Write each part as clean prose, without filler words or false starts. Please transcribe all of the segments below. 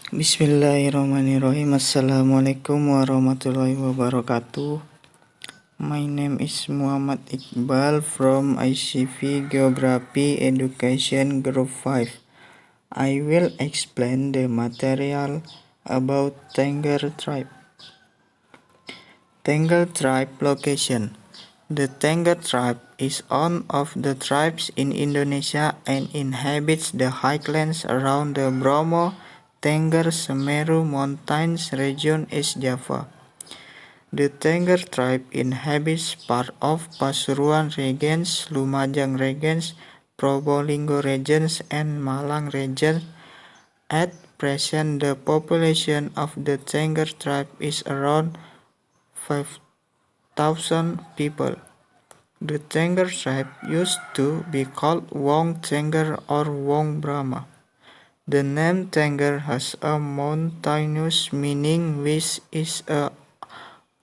Bismillahirrahmanirrahim. Assalamualaikum warahmatullahi wabarakatuh. My name is Muhammad Iqbal from ICV Geography Education Group 5. I will explain the material about Tengger tribe. Tengger tribe location. The Tengger tribe is one of the tribes in Indonesia and inhabits the highlands around the Bromo Tengger Semeru Mountains region East Java. The Tengger tribe inhabits part of Pasuruan regions, Lumajang regions, Probolinggo regions, and Malang regions. At present, the population of the Tengger tribe is around 5,000 people. The Tengger tribe used to be called Wong Tengger or Wong Brahma. The name Tengger has a mountainous meaning which is in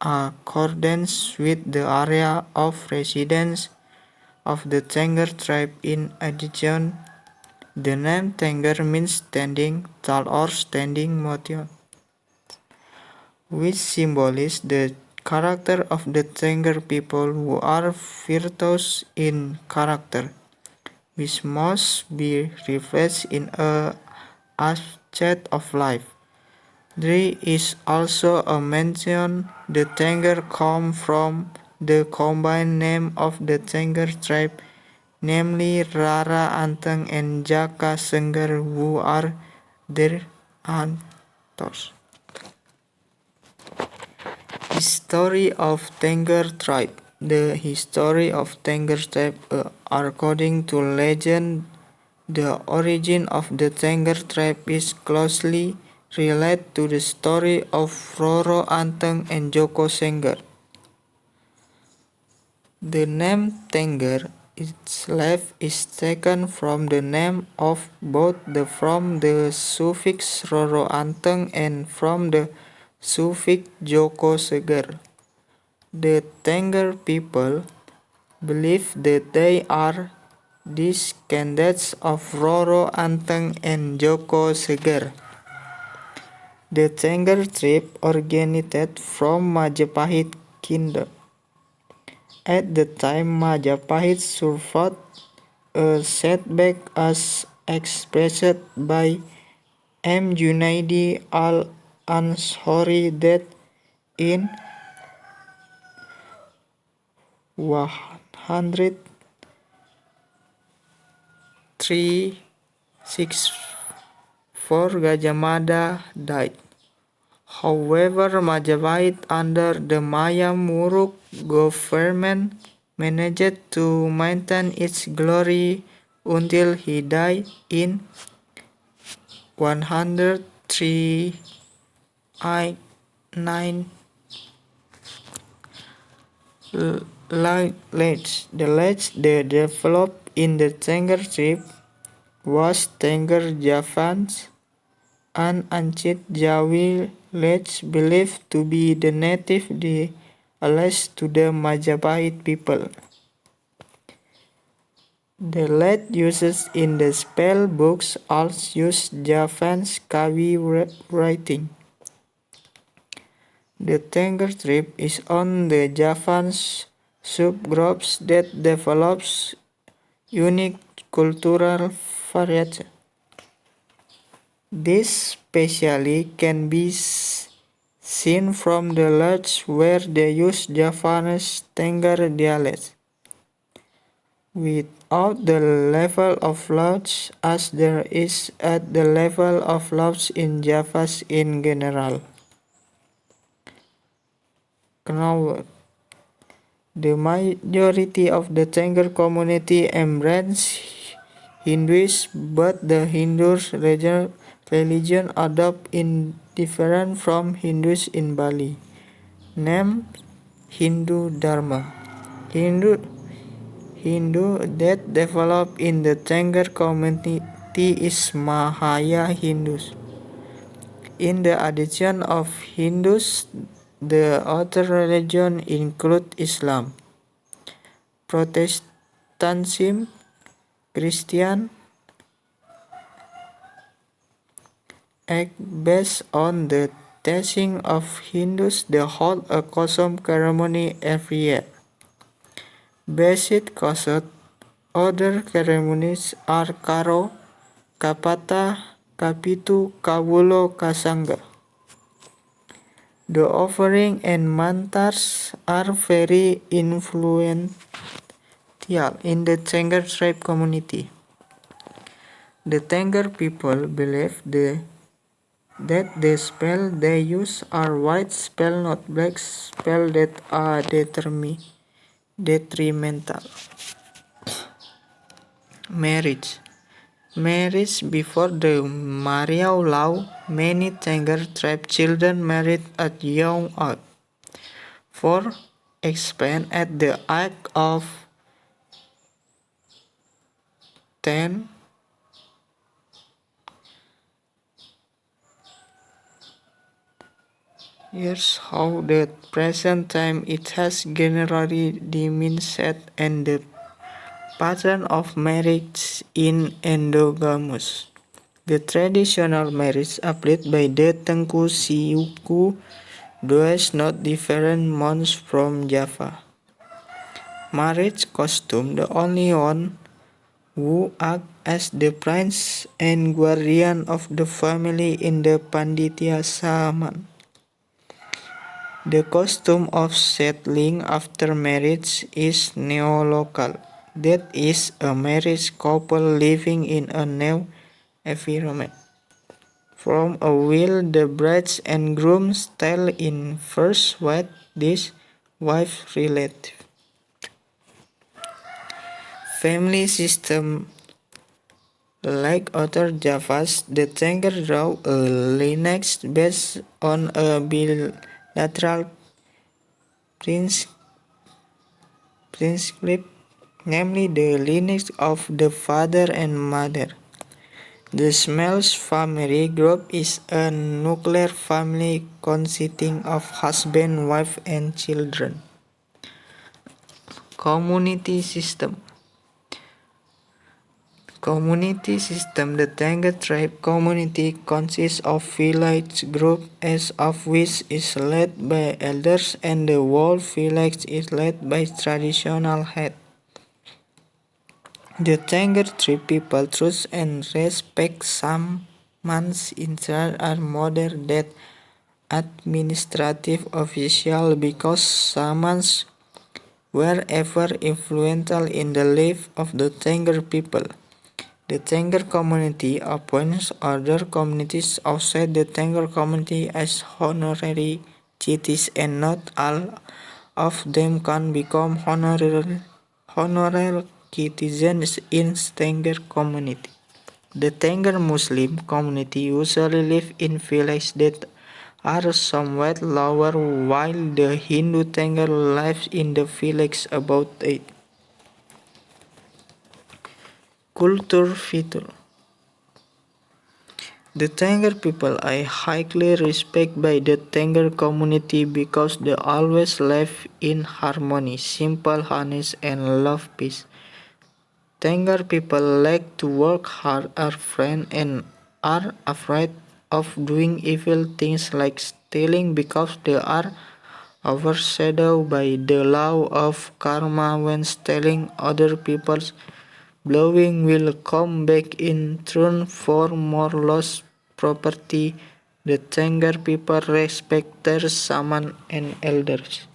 accordance with the area of residence of the Tengger tribe. In addition, the name Tengger means standing tall or standing mountain, which symbolizes the character of the Tengger people who are virtuous in character, which must be reflected in a aspect of life. There is also a mention the Tengger come from the combined name of the Tengger tribe, namely Rara Anteng and Jaka Sengger, who are their ancestors. History of Tengger tribe. The history of Tengger tribe, according to legend, the origin of the Tengger tribe is closely related to the story of Roro Anteng and Joko Sengger. The name Tengger itself is taken from the name of both from the suffix Roro Anteng and from the suffix Joko Sengger. The Tengger people believe that they are descendants of Roro Anteng and Joko Sengger. The Tengger tribe originated from Majapahit Kingdom. At the time, Majapahit suffered a setback as expressed by M. Junaidi al-Ansari that in 103-64 Gajah Mada died. However, Majapahit under the Mayam Wuruk government managed to maintain its glory until he died in 139. The legend that developed in the Tengger tribe was Tengger Javans, an ancient Jawi legend believed to be the native dialect to the Majapahit people. The legend used in the spell books also used Javanese Kawi writing. The Tengger tribe is on the Javanese subgroups that develops unique cultural variation. This especially can be seen from the lodges where they use Javanese Tengger dialect, without the level of lodge as there is at the level of lodge in Java in general. The majority of the Tengger community embrace Hinduism, but the Hindu religion adopt in different from Hindus in Bali. Name Hindu Dharma. Hindu that developed in the Tengger community is Mahaya Hindus. In the addition of Hindus, the other religions include Islam, Protestantism, Christian, Based on the teaching of Hindus, they hold a custom ceremony every year. Basic Kasut. Other ceremonies are Karo, Kapata, Kapitu, Kawulo, Kasanga. The offering and mantras are very influential in the Tengger tribe community. The Tengger people believe that the spells they use are white spells, not black spells that are detrimental. Marriage. Marriage before the marriage law, many Tengger tribe children married at young age. For example, at the age of 10, here's how the present time it has generally diminished and the pattern of marriage in endogamous. The traditional marriage applied by the Tengku Siuku does not differ much from Java. Marriage costume, the only one who act as the prince and guardian of the family in the Panditya Saman. The custom of settling after marriage is neolocal. That is, a married couple living in a new environment. From a will, the bride and groom tell in first what this wife relative. Family system. Like other Javas, the Tengger draw a lineage based on a bilateral principle, namely the lineage of the father and mother. The Smells family group is a nuclear family consisting of husband, wife, and children. Community system. The Tengger tribe community consists of village group, each of which is led by elders, and the whole village is led by traditional head. The Tengger tribe people trust and respect shamans in charge are modern than administrative officials because shamans were ever influential in the life of the Tengger people. The Tengger community appoints other communities outside the Tengger community as honorary cities, and not all of them can become honorary citizens in Tengger community. The Tengger Muslim community usually live in villages that are somewhat lower, while the Hindu Tengger lives in the village about 8. Culture vital. The Tengger people are highly respected by the Tengger community because they always live in harmony, simple, honest, and love peace. Tengger people like to work hard, are friends, and are afraid of doing evil things like stealing because they are overshadowed by the law of karma. When stealing other people's blowing will come back in turn for more lost property. The Tengger people respect their shaman and elders.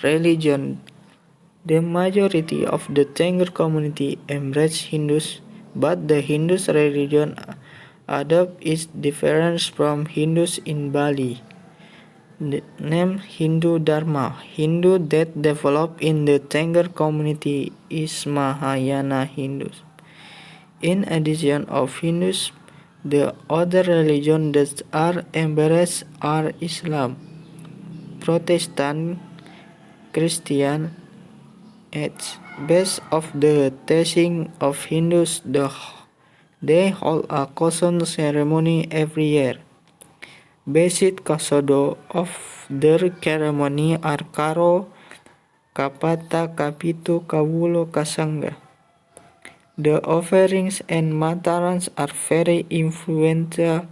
Religion. The majority of the Tengger community embrace Hindus, but the Hindus religion adopt is different from Hindus in Bali. The name Hindu Dharma. Hindu that developed in the Tengger community is Mahayana Hindus. In addition of Hindus, the other religions that are embraced are Islam, Protestant, Christian, based of the teaching of Hindus, they hold a custom ceremony every year. Basic kasodo of their ceremony are Karo, Kapata, Kapitu, Kawulo, Kasanga. The offerings and mantarans are very influential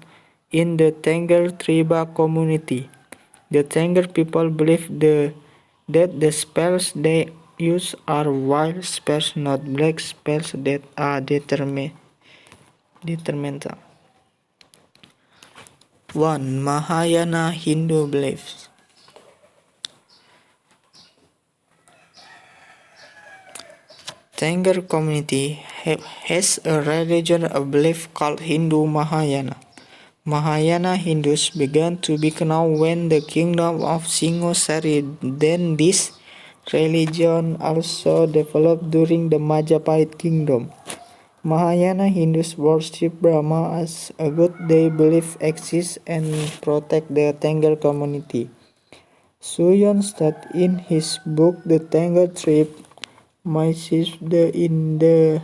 in the Tengger tribal community. The Tengger people believe that the spells they use are wild spells, not black spells that are detrimental. 1. Mahayana Hindu beliefs. Tengger community has a religion of belief called Hindu Mahayana. Mahayana Hindus began to be known when the kingdom of Singhasari. Then this religion also developed during the Majapahit kingdom. Mahayana Hindus worship Brahma as a god they believe exists and protect the Tengger community. Suyon stated in his book The Tengger Tribe, Mysis in the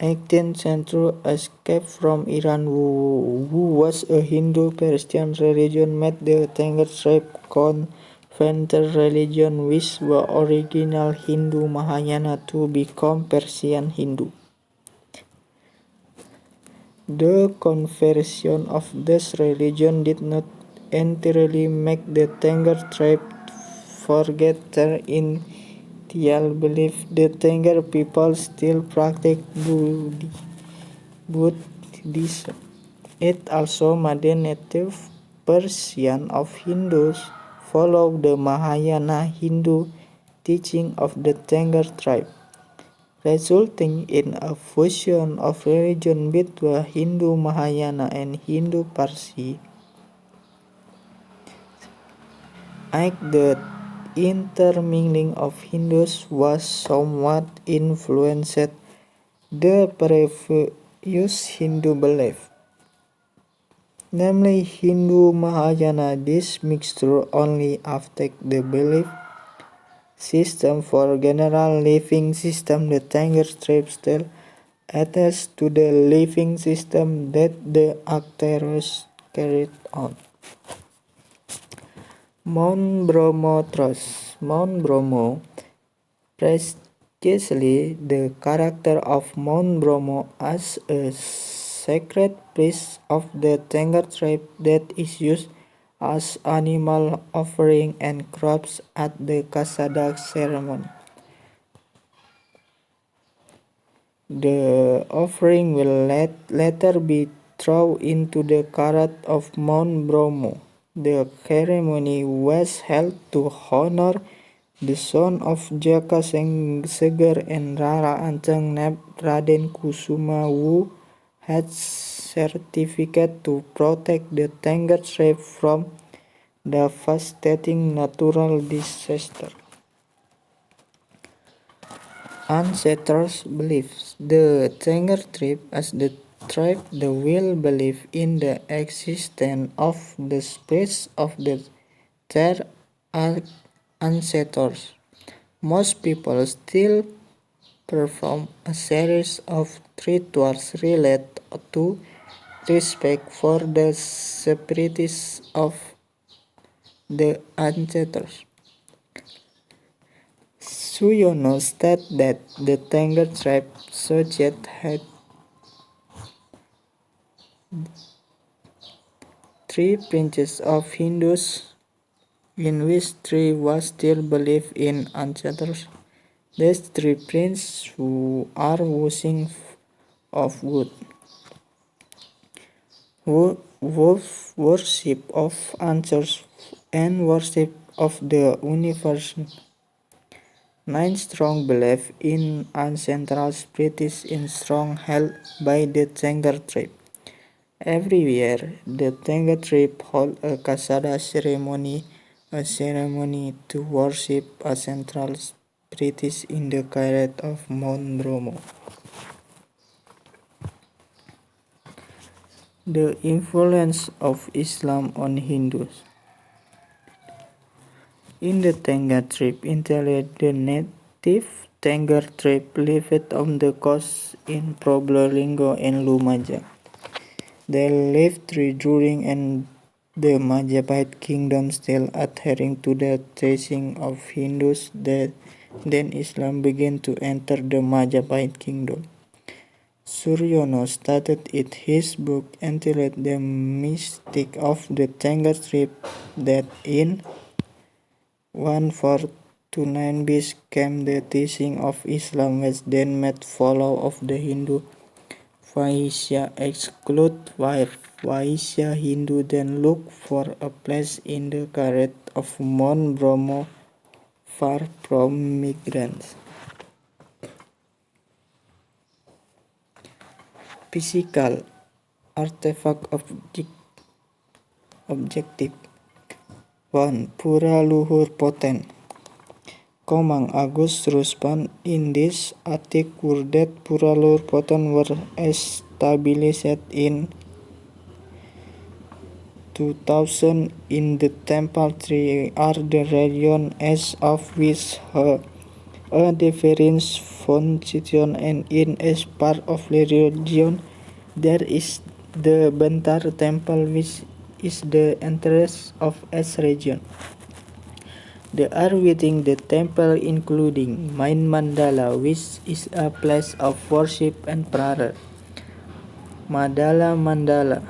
18th century escaped from Iran who was a Hindu Persian religion made the Tengger tribe convert religion which were original Hindu Mahayana to become Persian Hindu. The conversion of this religion did not entirely make the Tengger tribe forget their initial belief. The Tengger people still practice Buddhism. It also made native Persian of Hindus follow the Mahayana Hindu teaching of the Tengger tribe, resulting in a fusion of religion between Hindu Mahayana and Hindu Parsi. The intermingling of Hindus was somewhat influenced the previous Hindu belief, namely Hindu Mahayana. This mixture only affected the belief system for general living system. The Tengger tribe still attached to the living system that the actors carried on. Mount Bromo Trust. Mount Bromo, precisely the character of Mount Bromo as a sacred place of the Tengger tribe that is used as animal offering and crops at the Kasada ceremony. The offering will later be thrown into the karat of Mount Bromo. The ceremony was held to honor the son of Jaka Seger and Rara Ancang named Raden Kusuma who had certificate to protect the Tengger tribe from devastating natural disaster. Ancestors' beliefs. The Tengger tribe as the tribe the will believe in the existence of the spirits of their ancestors. Most people still perform a series of rituals related to respect for the spirits of the ancestors. Suyono stated that the Tengger tribe Sojet had three branches of Hindus, in which three was still believed in ancestors. These three branches are washing of wood, worship of ancestors, and worship of the universe. 9. Strong belief in ancestral spirits is strong held by the Tengger tribe. Every year, the Tengger tribe holds a Kasada ceremony, a ceremony to worship ancestral spirits in the karat of Mount Bromo. The influence of Islam on Hindus. In the Tengger tribe, the native Tengger tribe lived on the coast in Probolinggo and Lumajang. They lived during and the Majapahit kingdom, still adhering to the teaching of Hindus that Then Islam began to enter the Majapahit kingdom. Suryono stated in his book entitled The Mystic of the Tengger Trip that in 1429 BC came the teaching of Islam was then made follow of the Hindu Vaishya exclude where Vaishya Hindu then look for a place in the carrot of Mount Bromo far from migrants. Physical artifact objective 1. Pura Luhur Poten. Komang Agus Ruspan in this article that Pura Luhur Poten were established in 2000 in the Temple Tree are the region as of which a different function and in as part of the region there is the Bentar Temple which is the entrance of S region. There are within the temple including Main Mandala which is a place of worship and prayer. Mandala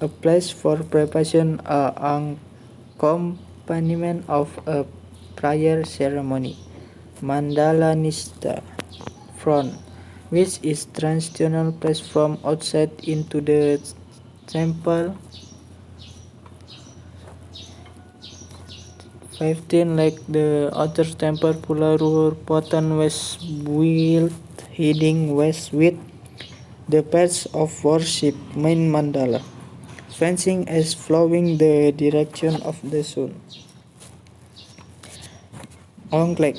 a place for preparation an accompaniment of a prayer ceremony. Mandala Nista front, which is transitional place from outside into the temple. 15 like the other temple, Pularuhur Potan was built heading west with the paths of worship main mandala. Fencing is flowing the direction of the sun. Ongklek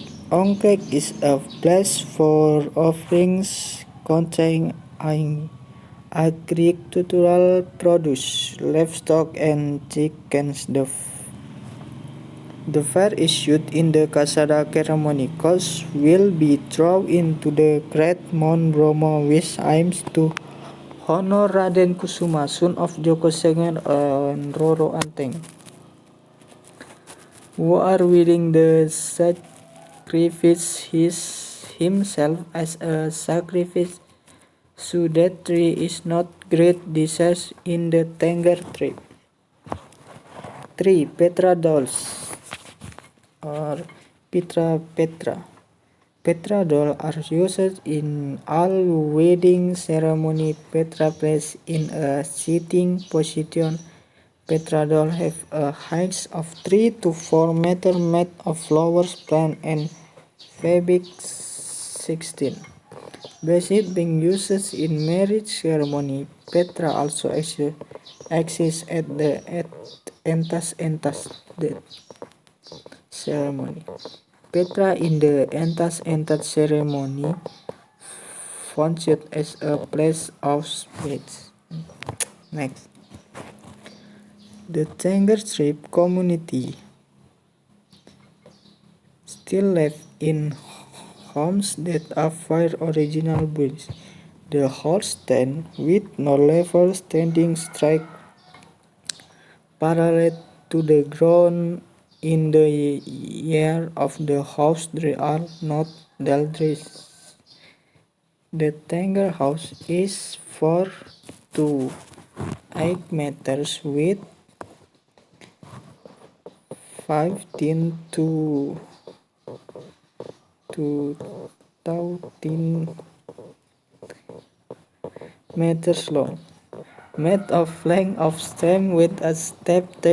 is a place for offerings containing agricultural produce, livestock and chickens. The fair is used in the Kasada ceremony. Cows will be thrown into the great Mount Bromo which aims to honor Raden Kusuma, son of Joko Sengger and Roro Anteng, who are willing to sacrifice himself as a sacrifice so that tree is not great disease in the Tengger tree. 3. Petra dolls or Petra. Petra dolls are used in all wedding ceremony. Petra placed in a sitting position. Petra dolls have a height of 3 to 4 meters made of flowers, plant and fabric. 16. Besides being used in marriage ceremony, Petra also exists at the entas the ceremony. Petra in the entas ceremony functions as a place of speech. Next, the Tengger tribe community still live in homes that are fire original builds. The house stand with no level standing strike parallel to the ground. In the rear of the house there are not dalleries. The Tengger house is 4 to 8 meters with 15 to 13 meters long, made of length of stem with a stepped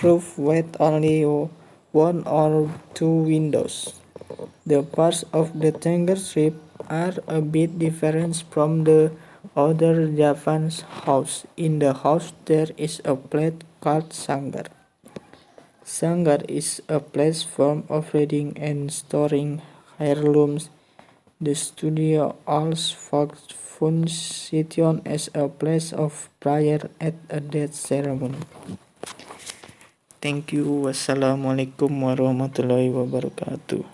roof with only 1 or 2 windows. The parts of the Tengger strip are a bit different from the other Javanese house. In the house there is a place called Sanggar. Sanggar is a place for offering and storing heirlooms. The studio also functions as a place of prayer at a death ceremony. Thank you. Wassalamualaikum warahmatullahi wabarakatuh.